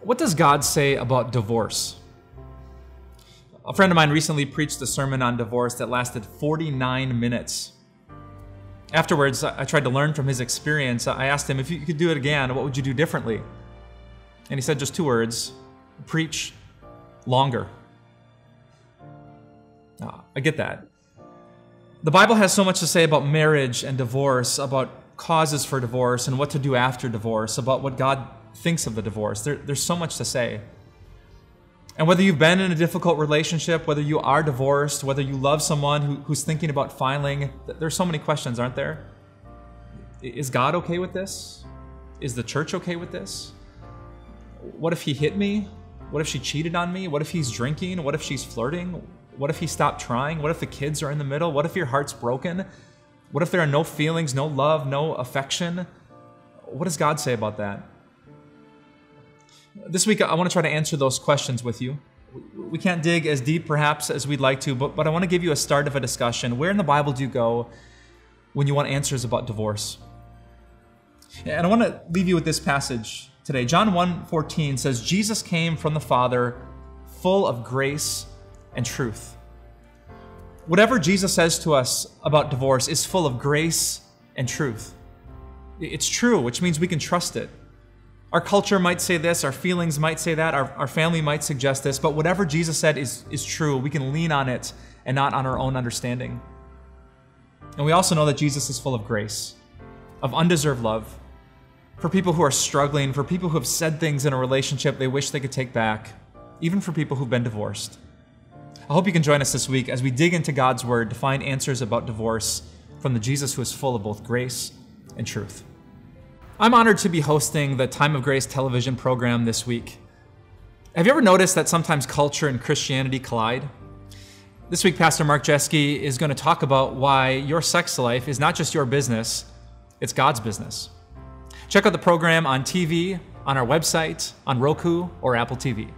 What does God say about divorce? A friend of mine recently preached a sermon on divorce that lasted 49 minutes. Afterwards, I tried to learn from his experience. I asked him, if you could do it again, what would you do differently? And he said just 2 words: preach longer. I get that. The Bible has so much to say about marriage and divorce, about causes for divorce and what to do after divorce, about what God thinks of the divorce. There's so much to say. And whether you've been in a difficult relationship, whether you are divorced, whether you love someone who's thinking about filing, there's so many questions, aren't there? Is God okay with this? Is the church okay with this? What if he hit me? What if she cheated on me? What if he's drinking? What if she's flirting? What if he stopped trying? What if the kids are in the middle? What if your heart's broken? What if there are no feelings, no love, no affection? What does God say about that? This week, I want to try to answer those questions with you. We can't dig as deep, perhaps, as we'd like to, but I want to give you a start of a discussion. Where in the Bible do you go when you want answers about divorce? And I want to leave you with this passage today. John 1:14 says, Jesus came from the Father, full of grace and truth. Whatever Jesus says to us about divorce is full of grace and truth. It's true, which means we can trust it. Our culture might say this, our feelings might say that, our family might suggest this, but whatever Jesus said is true. We can lean on it and not on our own understanding. And we also know that Jesus is full of grace, of undeserved love, for people who are struggling, for people who have said things in a relationship they wish they could take back, even for people who've been divorced. I hope you can join us this week as we dig into God's Word to find answers about divorce from the Jesus who is full of both grace and truth. I'm honored to be hosting the Time of Grace television program this week. Have you ever noticed that sometimes culture and Christianity collide? This week, Pastor Mark Jeske is going to talk about why your sex life is not just your business, it's God's business. Check out the program on TV, on our website, on Roku, or Apple TV.